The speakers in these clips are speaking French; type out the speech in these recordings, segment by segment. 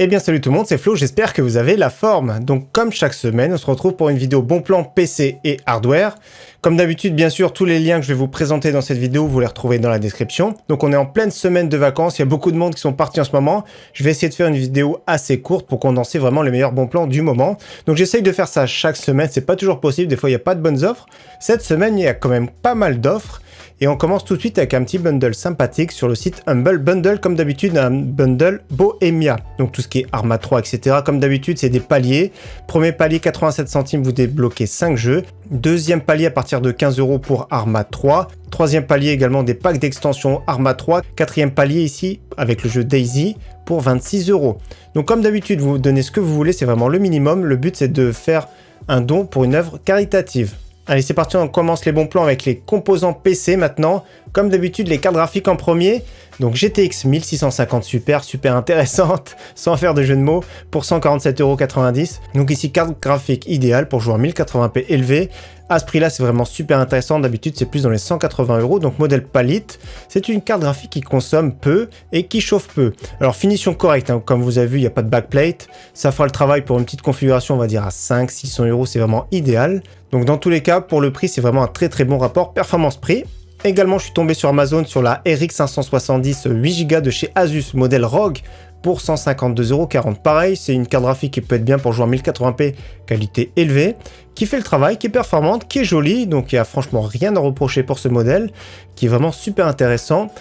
Eh bien salut tout le monde, c'est Flo, j'espère que vous avez la forme. Donc comme chaque semaine, on se retrouve pour une vidéo bon plan PC et hardware. Comme d'habitude, bien sûr, tous les liens que je vais vous présenter dans cette vidéo, vous les retrouvez dans la description. Donc on est en pleine semaine de vacances, il y a beaucoup de monde qui sont partis en ce moment. Je vais essayer de faire une vidéo assez courte pour condenser vraiment les meilleurs bons plans du moment. Donc j'essaye de faire ça chaque semaine, c'est pas toujours possible, des fois il n'y a pas de bonnes offres. Cette semaine, il y a quand même pas mal d'offres. Et on commence tout de suite avec un petit bundle sympathique sur le site Humble Bundle, comme d'habitude un bundle Bohemia. Donc tout ce qui est Arma 3, etc. Comme d'habitude, c'est des paliers. Premier palier 87 centimes, vous débloquez 5 jeux. Deuxième palier à partir de 15 € pour Arma 3. Troisième palier également des packs d'extension Arma 3. Quatrième palier ici avec le jeu Daisy pour 26 €. Donc comme d'habitude, vous donnez ce que vous voulez, c'est vraiment le minimum. Le but c'est de faire un don pour une œuvre caritative. Allez, c'est parti, on commence les bons plans avec les composants PC maintenant. Comme d'habitude, les cartes graphiques en premier. Donc GTX 1650 super intéressante, sans faire de jeu de mots, pour 147,90 €. Donc ici, carte graphique idéale pour jouer en 1080p élevé. À ce prix-là, c'est vraiment super intéressant. D'habitude, c'est plus dans les 180 €. Donc modèle Palette, c'est une carte graphique qui consomme peu et qui chauffe peu. Alors finition correcte, hein. Comme vous avez vu, il n'y a pas de backplate. Ça fera le travail pour une petite configuration, on va dire à 500-600 €. C'est vraiment idéal. Donc dans tous les cas, pour le prix, c'est vraiment un très bon rapport performance-prix. Également, je suis tombé sur Amazon sur la RX 570 8 Go de chez Asus, modèle ROG, pour 152,40 €. Pareil, c'est une carte graphique qui peut être bien pour jouer en 1080p, qualité élevée, qui fait le travail, qui est performante, qui est jolie, donc il n'y a franchement rien à reprocher pour ce modèle, qui est vraiment super intéressant,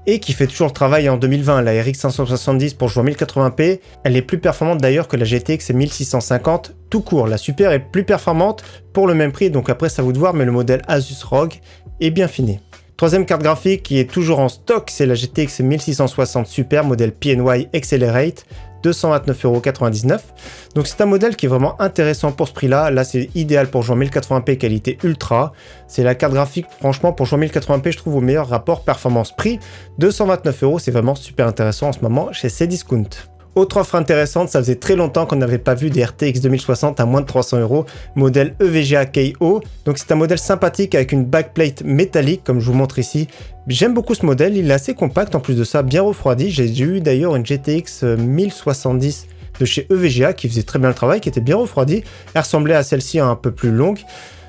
et qui fait toujours le travail en 2020. La RX 570 pour jouer en 1080p, elle est plus performante d'ailleurs que la GTX 1650 tout court. La Super est plus performante pour le même prix, donc après ça vous de voir, mais le modèle Asus ROG est bien fini. Troisième carte graphique qui est toujours en stock, c'est la GTX 1660 Super, modèle PNY Accelerate, 229,99 €. Donc c'est un modèle qui est vraiment intéressant pour ce prix-là. Là, c'est idéal pour jouer en 1080p qualité ultra. C'est la carte graphique, franchement, pour jouer en 1080p, je trouve au meilleur rapport performance-prix. 229 €, c'est vraiment super intéressant en ce moment chez Cdiscount. Autre offre intéressante, ça faisait très longtemps qu'on n'avait pas vu des RTX 2060 à moins de 300 €, modèle EVGA KO. Donc c'est un modèle sympathique avec une backplate métallique, comme je vous montre ici. J'aime beaucoup ce modèle, il est assez compact, en plus de ça, bien refroidi. J'ai eu d'ailleurs une GTX 1070 de chez EVGA qui faisait très bien le travail, qui était bien refroidie. Elle ressemblait à celle-ci un peu plus longue.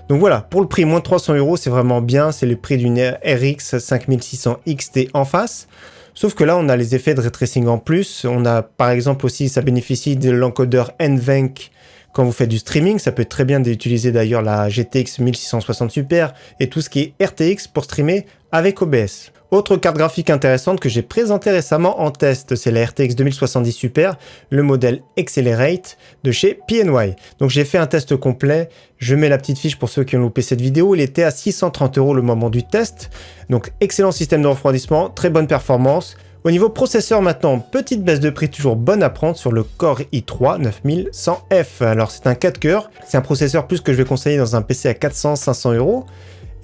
Donc voilà, pour le prix, moins de 300 €, c'est vraiment bien. C'est le prix d'une RX 5600 XT en face. Sauf que là, on a les effets de ray tracing en plus. On a par exemple aussi, ça bénéficie de l'encodeur NVENC quand vous faites du streaming. Ça peut être très bien d'utiliser d'ailleurs la GTX 1660 Super et tout ce qui est RTX pour streamer avec OBS. Autre carte graphique intéressante que j'ai présentée récemment en test, c'est la RTX 2070 Super, le modèle Accelerate de chez PNY. Donc j'ai fait un test complet, je mets la petite fiche pour ceux qui ont loupé cette vidéo, il était à 630 € le moment du test. Donc excellent système de refroidissement, très bonne performance. Au niveau processeur maintenant, petite baisse de prix toujours bonne à prendre sur le Core i3 9100F. Alors c'est un 4 cœurs, c'est un processeur plus que je vais conseiller dans un PC à 400-500 €.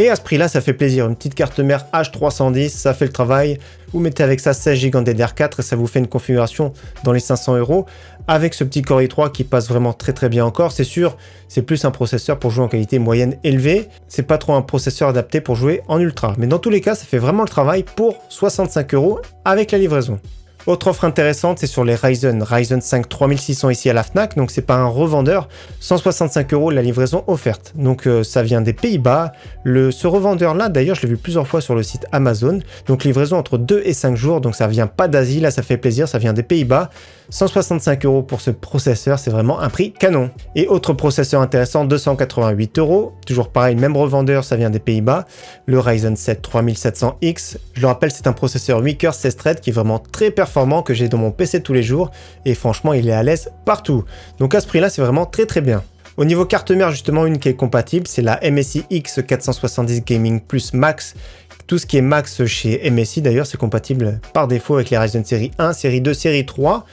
Et à ce prix-là, ça fait plaisir. Une petite carte mère H310, ça fait le travail. Vous mettez avec ça 16 Go en DDR4 et ça vous fait une configuration dans les 500 € avec ce petit Core i3 qui passe vraiment très bien encore. C'est sûr, c'est plus un processeur pour jouer en qualité moyenne élevée. C'est pas trop un processeur adapté pour jouer en ultra. Mais dans tous les cas, ça fait vraiment le travail pour 65 € avec la livraison. Autre offre intéressante, c'est sur les Ryzen 5 3600 ici à la Fnac, donc c'est pas un revendeur, 165 € la livraison offerte. Donc ça vient des Pays-Bas. Ce revendeur là, d'ailleurs, je l'ai vu plusieurs fois sur le site Amazon. Donc livraison entre 2 et 5 jours, donc ça vient pas d'Asie, là ça fait plaisir, ça vient des Pays-Bas. 165 € pour ce processeur, c'est vraiment un prix canon. Et autre processeur intéressant, 288 €. Toujours pareil, même revendeur, ça vient des Pays-Bas. Le Ryzen 7 3700X. Je le rappelle, c'est un processeur 8 cœurs 16 threads qui est vraiment très performant, que j'ai dans mon PC tous les jours. Et franchement, il est à l'aise partout. Donc à ce prix-là, c'est vraiment très bien. Au niveau carte mère, justement, une qui est compatible, c'est la MSI X470 Gaming Plus Max. Tout ce qui est Max chez MSI, d'ailleurs, c'est compatible par défaut avec les Ryzen série 1, série 2, série 3.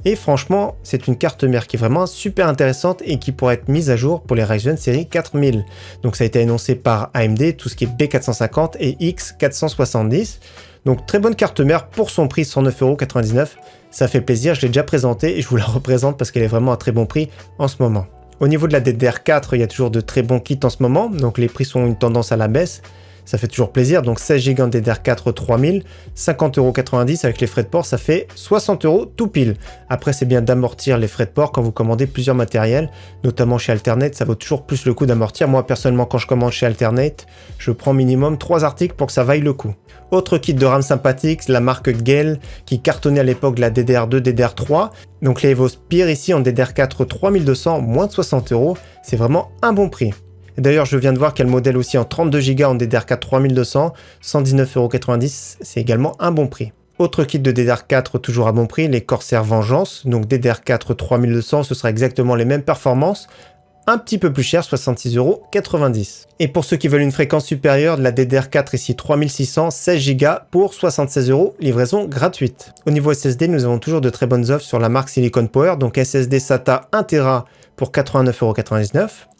Et franchement, c'est une carte mère qui est vraiment super intéressante et qui pourrait être mise à jour pour les Ryzen série 4000. Donc ça a été annoncé par AMD, tout ce qui est B450 et X470. Donc très bonne carte mère pour son prix, 109,99 €. Ça fait plaisir, je l'ai déjà présenté et je vous la représente parce qu'elle est vraiment à très bon prix en ce moment. Au niveau de la DDR4, il y a toujours de très bons kits en ce moment, donc les prix sont une tendance à la baisse. ça fait toujours plaisir. Donc 16 Go en DDR4 3000, 50,90 € avec les frais de port, ça fait 60 € tout pile. Après, c'est bien d'amortir les frais de port quand vous commandez plusieurs matériels, notamment chez Alternate, ça vaut toujours plus le coup d'amortir. Moi, personnellement, quand je commande chez Alternate, je prends minimum 3 articles pour que ça vaille le coup. Autre kit de RAM sympathique, la marque Gale, qui cartonnait à l'époque de la DDR2, DDR3. Donc les EvoSphere ici en DDR4 3200, moins de 60 €, c'est vraiment un bon prix. D'ailleurs, je viens de voir qu'il y a le modèle aussi en 32 Go en DDR4 3200, 119,90 €, c'est également un bon prix. Autre kit de DDR4 toujours à bon prix, les Corsair Vengeance, donc DDR4 3200, ce sera exactement les mêmes performances, un petit peu plus cher, 66,90 €. Et pour ceux qui veulent une fréquence supérieure, de la DDR4 ici 3600, 16 Go pour 76 €, livraison gratuite. Au niveau SSD, nous avons toujours de très bonnes offres sur la marque Silicon Power, donc SSD SATA 1 Tera pour 89,99 €.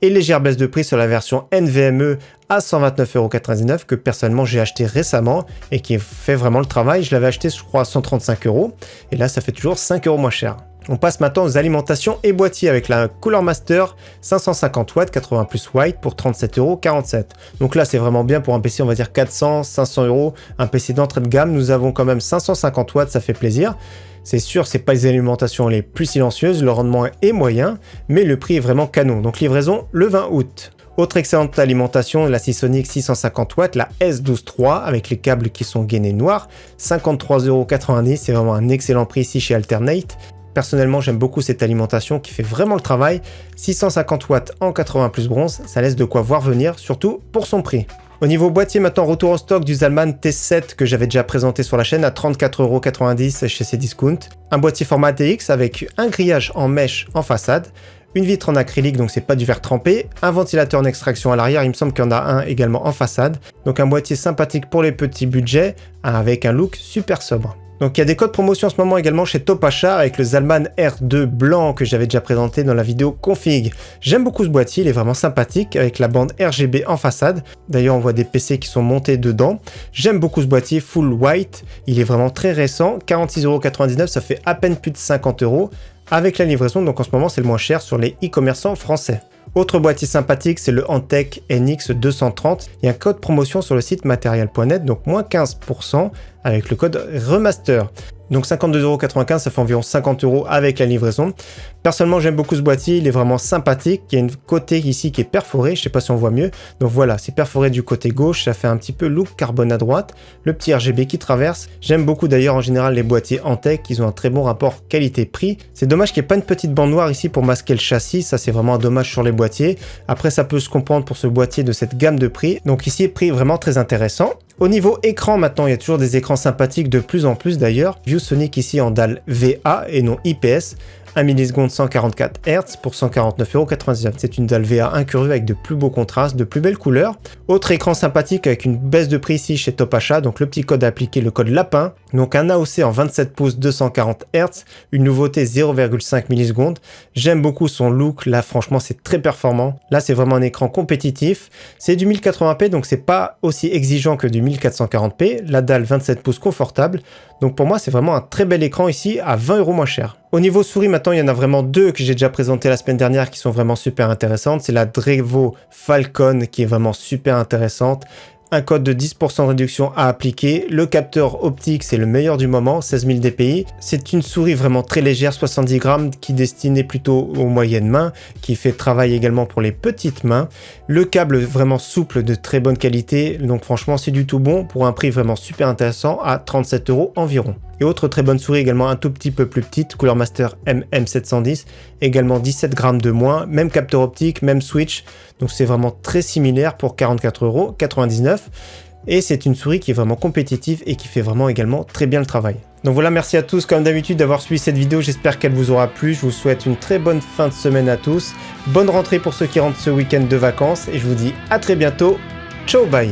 Et légère baisse de prix sur la version NVMe à 129,99 € que personnellement j'ai acheté récemment et qui fait vraiment le travail. Je l'avais acheté je crois à 135 € et là ça fait toujours 5 € moins cher. On passe maintenant aux alimentations et boîtiers avec la Cooler Master 550 watts 80 plus white pour 37,47 €. Donc là c'est vraiment bien pour un PC on va dire 400-500 €, un PC d'entrée de gamme. Nous avons quand même 550 watts, ça fait plaisir. C'est sûr, c'est pas les alimentations les plus silencieuses, le rendement est moyen, mais le prix est vraiment canon. Donc livraison le 20 août. Autre excellente alimentation, la Seasonic 650 watts, la S12.3 avec les câbles qui sont gainés noirs, 53,90 €, c'est vraiment un excellent prix ici chez Alternate. Personnellement, j'aime beaucoup cette alimentation qui fait vraiment le travail. 650 watts en 80 plus bronze, ça laisse de quoi voir venir, surtout pour son prix. Au niveau boîtier, maintenant retour au stock du Zalman T7 que j'avais déjà présenté sur la chaîne à 34,90 € chez Cdiscount. Un boîtier format ATX avec un grillage en mèche en façade, une vitre en acrylique donc c'est pas du verre trempé, un ventilateur en extraction à l'arrière, il me semble qu'il y en a un également en façade. Donc un boîtier sympathique pour les petits budgets avec un look super sobre. Donc il y a des codes promotion en ce moment également chez Top Achat avec le Zalman R2 blanc que j'avais déjà présenté dans la vidéo config. J'aime beaucoup ce boîtier, il est vraiment sympathique avec la bande RGB en façade. D'ailleurs on voit des PC qui sont montés dedans. J'aime beaucoup ce boîtier full white, il est vraiment très récent, 46,99 €, ça fait à peine plus de 50 € avec la livraison, donc en ce moment c'est le moins cher sur les e-commerçants français. Autre boîtier sympathique, c'est le Antec NX230. Il y a un code promotion sur le site material.net, donc moins 15% avec le code remaster. Donc 52,95 €, ça fait environ 50 € avec la livraison. Personnellement, j'aime beaucoup ce boîtier, il est vraiment sympathique. Il y a une côté ici qui est perforée, je sais pas si on voit mieux. Donc voilà, c'est perforé du côté gauche, ça fait un petit peu look carbone à droite. Le petit RGB qui traverse. J'aime beaucoup d'ailleurs en général les boîtiers Antec, ils ont un très bon rapport qualité-prix. C'est dommage qu'il n'y ait pas une petite bande noire ici pour masquer le châssis, ça c'est vraiment un dommage sur les boîtiers. Après ça peut se comprendre pour ce boîtier de cette gamme de prix. Donc ici, prix vraiment très intéressant. Au niveau écran, maintenant, il y a toujours des écrans sympathiques de plus en plus d'ailleurs. ViewSonic ici en dalle VA et non IPS. 1 milliseconde 144 Hz pour 149,99 €. C'est une dalle VA incurvée avec de plus beaux contrastes, de plus belles couleurs. Autre écran sympathique avec une baisse de prix ici chez Top Achat. Donc le petit code à appliquer, le code lapin. Donc un AOC en 27 pouces 240 Hz. Une nouveauté 0,5 millisecondes. J'aime beaucoup son look. Là franchement c'est très performant. Là c'est vraiment un écran compétitif. C'est du 1080p donc c'est pas aussi exigeant que du 1440p. La dalle 27 pouces confortable. Donc pour moi c'est vraiment un très bel écran ici à 20 € moins cher. Au niveau souris, maintenant, il y en a vraiment deux que j'ai déjà présenté la semaine dernière qui sont vraiment super intéressantes. C'est la Drevo Falcon qui est vraiment super intéressante. Un code de 10% de réduction à appliquer. Le capteur optique, c'est le meilleur du moment, 16 000 dpi. C'est une souris vraiment très légère, 70 grammes, qui est destinée plutôt aux moyennes mains, qui fait travail également pour les petites mains. Le câble vraiment souple, de très bonne qualité. Donc franchement, c'est du tout bon pour un prix vraiment super intéressant à 37 € environ. Et autre très bonne souris également un tout petit peu plus petite, Cooler Master MM710, également 17 grammes de moins, même capteur optique, même switch, donc c'est vraiment très similaire pour 44,99 €. Et c'est une souris qui est vraiment compétitive et qui fait vraiment également très bien le travail. Donc voilà, merci à tous comme d'habitude d'avoir suivi cette vidéo, j'espère qu'elle vous aura plu, je vous souhaite une très bonne fin de semaine à tous, bonne rentrée pour ceux qui rentrent ce week-end de vacances et je vous dis à très bientôt, ciao bye.